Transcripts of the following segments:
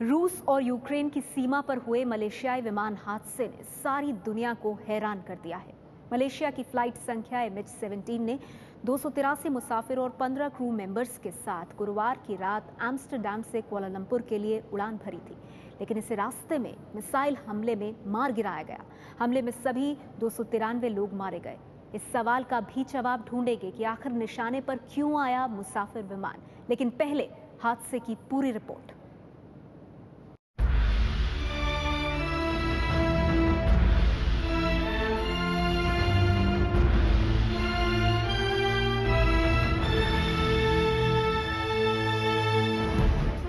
रूस और यूक्रेन की सीमा पर हुए मलेशियाई विमान हादसे ने सारी दुनिया को हैरान कर दिया है। मलेशिया की फ्लाइट संख्या MH17 ने 283 मुसाफिर और 15 क्रू मेंबर्स के साथ गुरुवार की रात एम्स्टर्डम से कुआलालंपुर के लिए उड़ान भरी थी, लेकिन इसे रास्ते में मिसाइल हमले में मार गिराया गया। हमले में सभी 293 लोग मारे गए। इस सवाल का भी जवाब ढूंढेंगे कि आखिर निशाने पर क्यों आया मुसाफिर विमान, लेकिन पहले हादसे की पूरी रिपोर्ट।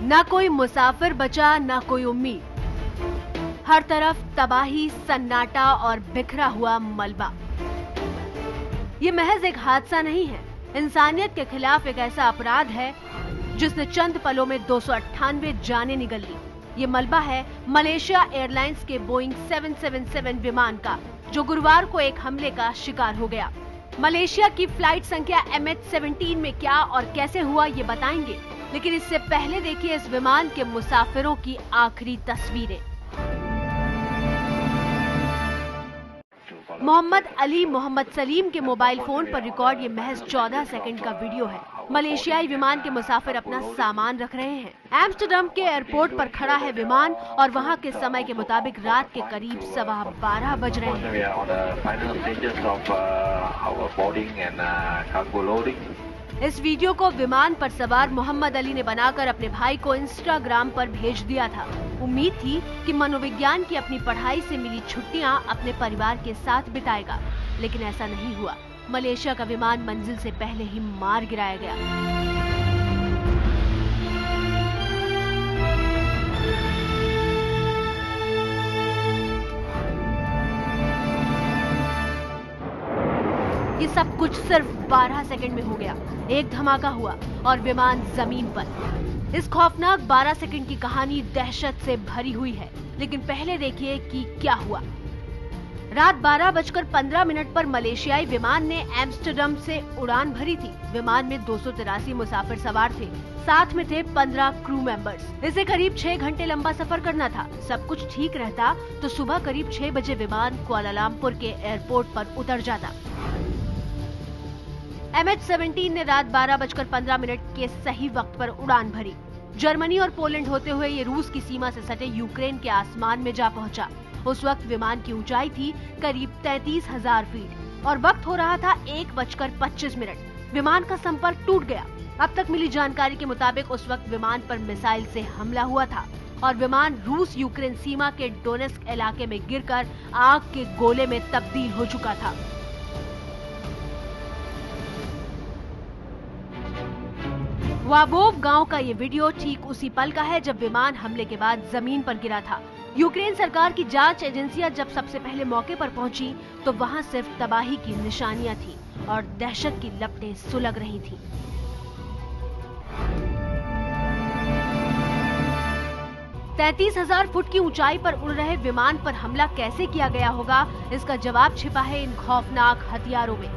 ना कोई मुसाफिर बचा, ना कोई उम्मीद। हर तरफ तबाही, सन्नाटा और बिखरा हुआ मलबा। ये महज एक हादसा नहीं है, इंसानियत के खिलाफ एक ऐसा अपराध है जिसने चंद पलों में 298 जानें निगल ली। ये मलबा है मलेशिया एयरलाइंस के बोइंग 777 विमान का, जो गुरुवार को एक हमले का शिकार हो गया। मलेशिया की फ्लाइट संख्या MH17 में क्या और कैसे हुआ ये बताएंगे, लेकिन इससे पहले देखिए इस विमान के मुसाफिरों की आखिरी तस्वीरें। मोहम्मद अली मोहम्मद सलीम के मोबाइल फोन पर रिकॉर्ड ये महज 14 सेकंड का वीडियो है। मलेशियाई विमान के मुसाफिर अपना सामान रख रहे हैं। एम्स्टर्डम के एयरपोर्ट पर खड़ा है विमान और वहां के समय के मुताबिक रात के करीब 12:15 बज रहे हैं। इस वीडियो को विमान पर सवार मोहम्मद अली ने बनाकर अपने भाई को इंस्टाग्राम पर भेज दिया था। उम्मीद थी कि मनोविज्ञान की अपनी पढ़ाई से मिली छुट्टियां अपने परिवार के साथ बिताएगा, लेकिन ऐसा नहीं हुआ। मलेशिया का विमान मंजिल से पहले ही मार गिराया गया। ये सब कुछ सिर्फ 12 सेकंड में हो गया। एक धमाका हुआ और विमान जमीन पर। इस खौफनाक 12 सेकंड की कहानी दहशत से भरी हुई है, लेकिन पहले देखिए कि क्या हुआ। रात 12:15 पर मलेशियाई विमान ने एम्स्टर्डम से उड़ान भरी थी। विमान में 283 मुसाफिर सवार थे, साथ में थे 15 क्रू मेंबर्स। इसे करीब 6 घंटे लंबा सफर करना था। सब कुछ ठीक रहता तो सुबह करीब 6 बजे विमान कुआलालंपुर के एयरपोर्ट पर उतर जाता। MH17 ने रात 12:15 के सही वक्त पर उड़ान भरी। जर्मनी और पोलैंड होते हुए ये रूस की सीमा से सटे यूक्रेन के आसमान में जा पहुंचा। उस वक्त विमान की ऊंचाई थी करीब 33,000 फीट और वक्त हो रहा था 1:25। विमान का संपर्क टूट गया। अब तक मिली जानकारी के मुताबिक उस वक्त विमान पर मिसाइल से हमला हुआ था और विमान रूस यूक्रेन सीमा के डोनेस्क इलाके में गिरकर आग के गोले में तब्दील हो चुका था। वाबोव गांव का ये वीडियो ठीक उसी पल का है जब विमान हमले के बाद जमीन पर गिरा था। यूक्रेन सरकार की जांच एजेंसियां जब सबसे पहले मौके पर पहुंची तो वहां सिर्फ तबाही की निशानियां थी और दहशत की लपटें सुलग रही थीं। ₹33,000 फुट की ऊंचाई पर उड़ रहे विमान पर हमला कैसे किया गया होगा, इसका जवाब छिपा है इन खौफनाक हथियारों में,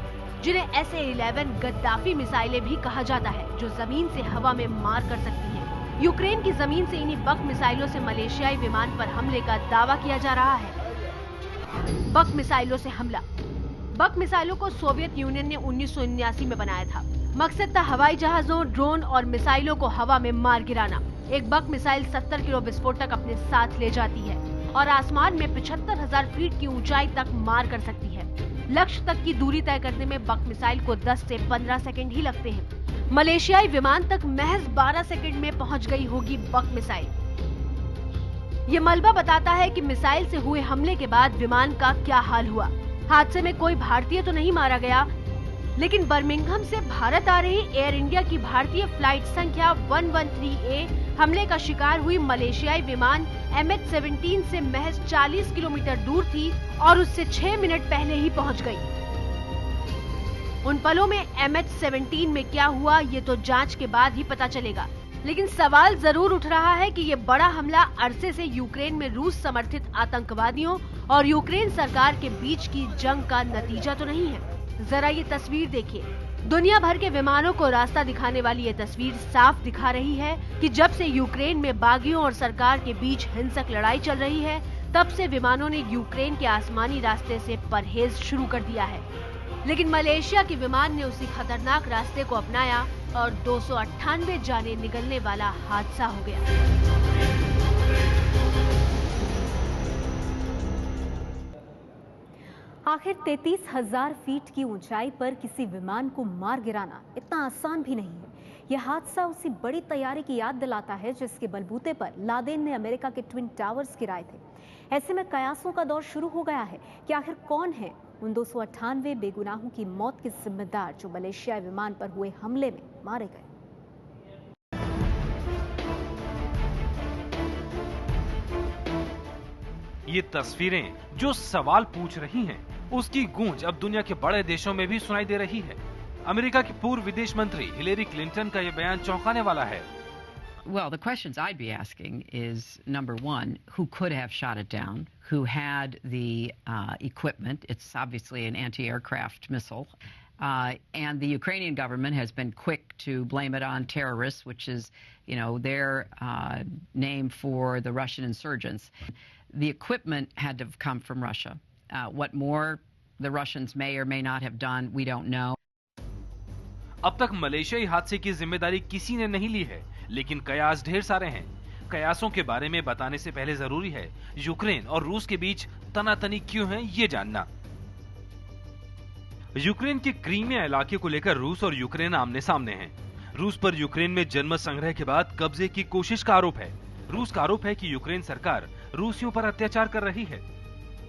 जिन्हें SA-11 गद्दाफी मिसाइलें भी कहा जाता है, जो जमीन से हवा में मार कर सकती हैं। यूक्रेन की जमीन से इन्हीं बक मिसाइलों से मलेशियाई विमान पर हमले का दावा किया जा रहा है। बक मिसाइलों से हमला। बक मिसाइलों को सोवियत यूनियन ने 1979 में बनाया था। मकसद था हवाई जहाजों, ड्रोन और मिसाइलों को हवा में मार गिराना। एक बक मिसाइल 70 किलो विस्फोटक अपने साथ ले जाती है और आसमान में 75,000 फीट की ऊंचाई तक मार कर सकती है। लक्ष्य तक की दूरी तय करने में बक मिसाइल को 10 से 15 सेकंड ही लगते हैं। मलेशियाई विमान तक महज 12 सेकंड में पहुंच गई होगी बक मिसाइल। ये मलबा बताता है कि मिसाइल से हुए हमले के बाद विमान का क्या हाल हुआ। हादसे में कोई भारतीय तो नहीं मारा गया, लेकिन बर्मिंघम से भारत आ रही एयर इंडिया की भारतीय फ्लाइट संख्या 113A हमले का शिकार हुई मलेशियाई विमान MH17 से महज 40 किलोमीटर दूर थी और उससे 6 मिनट पहले ही पहुंच गई। उन पलों में MH17 में क्या हुआ ये तो जांच के बाद ही पता चलेगा, लेकिन सवाल जरूर उठ रहा है कि ये बड़ा हमला अरसे से यूक्रेन में रूस समर्थित आतंकवादियों और यूक्रेन सरकार के बीच की जंग का नतीजा तो नहीं है। जरा ये तस्वीर देखिए। दुनिया भर के विमानों को रास्ता दिखाने वाली ये तस्वीर साफ दिखा रही है कि जब से यूक्रेन में बागियों और सरकार के बीच हिंसक लड़ाई चल रही है, तब से विमानों ने यूक्रेन के आसमानी रास्ते से परहेज शुरू कर दिया है। लेकिन मलेशिया के विमान ने उसी खतरनाक रास्ते को अपनाया और 298 जाने निकलने वाला हादसा हो गया। आखिर 33,000 फीट की ऊंचाई पर किसी विमान को मार गिराना इतना आसान भी नहीं है। यह हादसा उसी बड़ी तैयारी की याद दिलाता है जिसके बलबूते पर लादेन ने अमेरिका के ट्विन टावर्स गिराए थे। ऐसे में कयासों का दौर शुरू हो गया है कि आखिर कौन है उन 298 बेगुनाहों की मौत के जिम्मेदार जो मलेशियाई विमान पर हुए हमले में मारे गए। ये तस्वीरें जो सवाल पूछ रही हैं, उसकी गूंज अब दुनिया के बड़े देशों में भी सुनाई दे रही है। अमेरिका की पूर्व विदेश मंत्री हिलेरी क्लिंटन का यह बयान चौंकाने वाला है। Well, the questions I'd be asking is, number one, who could have shot it down? Who had the equipment? It's obviously an anti-aircraft missile. And the Ukrainian government has been quick to blame it on terrorists, which is, their name for the Russian insurgents. The equipment had to have come from Russia. What more the Russians may or may not have done, we don't know. अब तक मलेशियाई हादसे की जिम्मेदारी किसी ने नहीं ली है, लेकिन कयास ढेर सारे हैं। कयासों के बारे में बताने से पहले जरूरी है यूक्रेन और रूस के बीच तनातनी क्यों है ये जानना। यूक्रेन के क्रीमिया इलाके को लेकर रूस और यूक्रेन आमने सामने हैं। रूस पर यूक्रेन में जनमत संग्रह के बाद कब्जे की कोशिश का आरोप है। रूस का आरोप है कि यूक्रेन सरकार रूसियों पर अत्याचार कर रही है।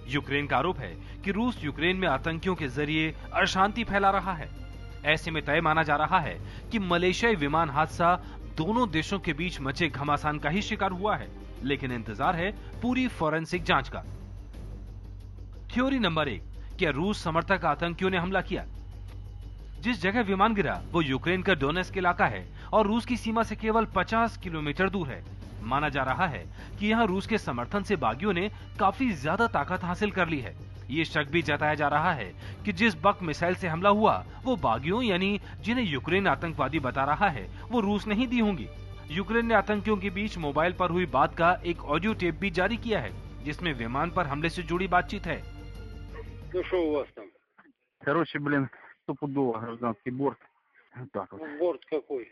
यूक्रेन का आरोप है कि रूस यूक्रेन में आतंकियों के जरिए अशांति फैला रहा है। ऐसे में तय माना जा रहा है कि मलेशियाई विमान हादसा दोनों देशों के बीच मचे घमासान का ही शिकार हुआ है, लेकिन इंतजार है पूरी फॉरेंसिक जांच का। थ्योरी नंबर 1, क्या रूस समर्थक आतंकियों ने हमला किया? जिस जगह विमान गिरा वो यूक्रेन का डोनेस्क इलाका है और रूस की सीमा से केवल 50 किलोमीटर दूर है। माना जा रहा है कि यहाँ रूस के समर्थन से बागियों ने काफी ज्यादा ताकत हासिल कर ली है। ये शक भी जताया जा रहा है कि जिस बक मिसाइल से हमला हुआ वो बागियों यानी जिन्हें यूक्रेन आतंकवादी बता रहा है वो रूस नहीं दी होंगी। यूक्रेन ने आतंकियों के बीच मोबाइल पर हुई बात का एक ऑडियो टेप भी जारी किया है जिसमें विमान पर हमले से जुड़ी बातचीत है। Ну что у вас там? Короче, стопудово гражданский борт. Вот так вот. Борт какой?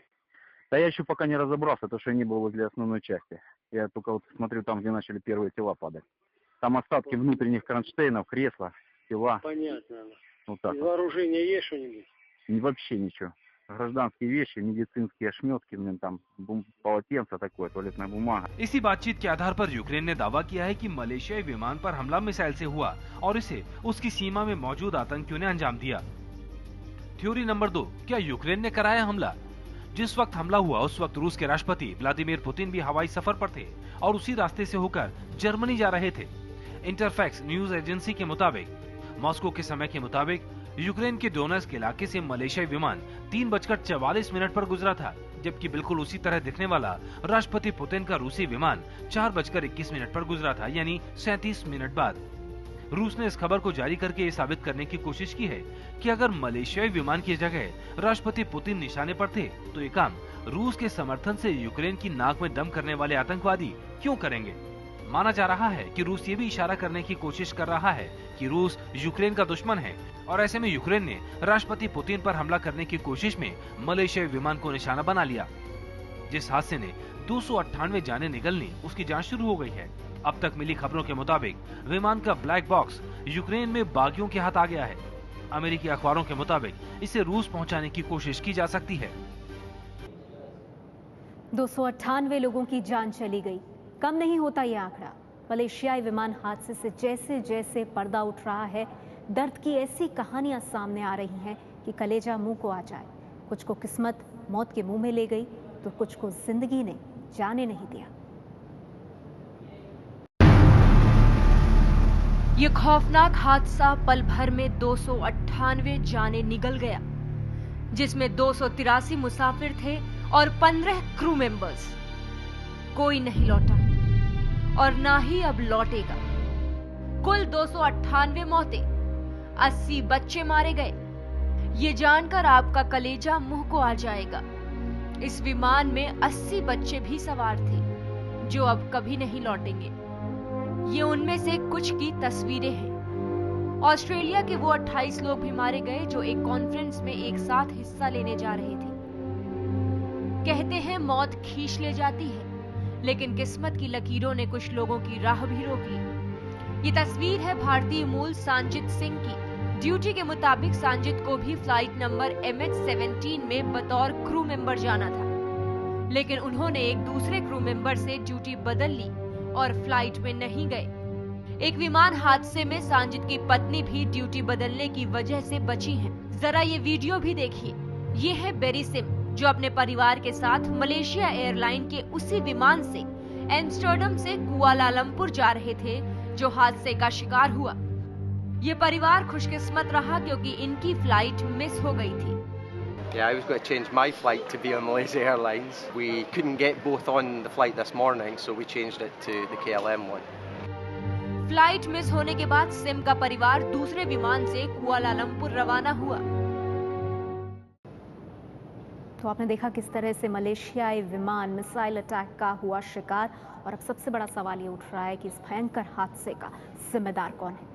Да я еще пока не разобрался, потому что я не был возле основной части. Я только вот смотрю там, где начали первые тела падать. Там остатки внутренних кронштейнов, кресла, тела. Понятно. Вот так Из вот. вооружения есть что-нибудь? Вообще ничего. Гражданские вещи, медицинские ошметки, там полотенца такое, туалетная бумага. इसी बातचीत के आधार पर यूक्रेन ने दावा किया है कि मलेशियाई विमान पर हमला मिसाइल से हुआ और इसे उसकी सीमा में मौजूद आतंकियों ने अंजाम दिया। थ्योरी नंबर 2, क्या यूक्रेन ने कराया हमला? जिस वक्त हमला हुआ उस वक्त रूस के राष्ट्रपति व्लादिमीर पुतिन भी हवाई सफर पर थे और उसी रास्ते से होकर जर्मनी जा रहे थे। इंटरफैक्स न्यूज एजेंसी के मुताबिक मॉस्को के समय के मुताबिक यूक्रेन के डोनेस्क इलाके से मलेशियाई विमान 3:44 पर गुजरा था, जबकि बिल्कुल उसी तरह दिखने वाला राष्ट्रपति पुतिन का रूसी विमान 4:21 पर गुजरा था, यानी 37 मिनट बाद। रूस ने इस खबर को जारी करके ये साबित करने की कोशिश की है कि अगर मलेशियाई विमान की जगह राष्ट्रपति पुतिन निशाने पर थे तो ये काम रूस के समर्थन से यूक्रेन की नाक में दम करने वाले आतंकवादी क्यों करेंगे। माना जा रहा है कि रूस ये भी इशारा करने की कोशिश कर रहा है कि रूस यूक्रेन का दुश्मन है और ऐसे में यूक्रेन ने राष्ट्रपति पुतिन पर हमला करने की कोशिश में मलेशियाई विमान को निशाना बना लिया। जिस हादसे ने 298 जाने निकलनी उसकी जांच शुरू हो गई है। अब तक मिली खबरों के मुताबिक विमान का ब्लैक बॉक्स यूक्रेन में बागियों के हाथ आ गया है। अमेरिकी अखबारों के मुताबिक इसे रूस पहुंचाने की कोशिश की जा सकती है। 298 लोगों की जान चली गई, कम नहीं होता ये आंकड़ा। मलेशियाई विमान हादसे से जैसे जैसे पर्दा उठ रहा है, दर्द की ऐसी कहानियां सामने आ रही हैं कि कलेजा मुंह को आ जाए। कुछ को किस्मत मौत के मुंह में ले गई तो कुछ को जिंदगी ने जाने नहीं दिया। ये खौफनाक हादसा पल भर में 298 जाने निगल गया, जिसमें 283 मुसाफिर थे और 15 क्रू मेंबर्स। कोई नहीं लौटा और ना ही अब लौटेगा। कुल 298 मौतें, 80 बच्चे मारे गए। ये जानकर आपका कलेजा मुंह को आ जाएगा। इस विमान में 80 बच्चे भी सवार थे जो अब कभी नहीं लौटेंगे। ये उनमें से कुछ की तस्वीरें हैं। ऑस्ट्रेलिया के वो 28 लोग भी मारे गए जो एक कॉन्फ्रेंस में एक साथ हिस्सा लेने जा रहे थे। कहते हैं मौत खींच ले जाती है, लेकिन किस्मत की लकीरों ने कुछ लोगों की राह भी रोक ली। ये तस्वीर है भारतीय मूल सांजित सिंह की। ड्यूटी के मुताबिक सांजित को भी फ्लाइट नंबर MH17 में बतौर क्रू मेंबर जाना था, लेकिन उन्होंने एक दूसरे क्रू मेंबर से ड्यूटी बदल ली और फ्लाइट में नहीं गए। एक विमान हादसे में सांजित की पत्नी भी ड्यूटी बदलने की वजह से बची हैं। जरा ये वीडियो भी देखिए। ये है बेरी सिम जो अपने परिवार के साथ मलेशिया एयरलाइन के उसी विमान से एम्स्टर्डम से कुआलालंपुर जा रहे थे जो हादसे का शिकार हुआ। ये परिवार खुशकिस्मत रहा क्योंकि इनकी फ्लाइट मिस हो गई थी। Yeah, I was going to change my flight to be on Malaysia Airlines. We couldn't get both on the flight this morning, so we changed it to the KLM one. Flight miss होने के बाद SIM का परिवार दूसरे विमान से Kuala Lumpur रवाना हुआ। तो आपने देखा किस तरह से मलेशियाई विमान मिसाइल अटैक का हुआ शिकार, और अब सबसे बड़ा सवाल ये उठ रहा है कि इस भयंकर हादसे का जिम्मेदार कौन है।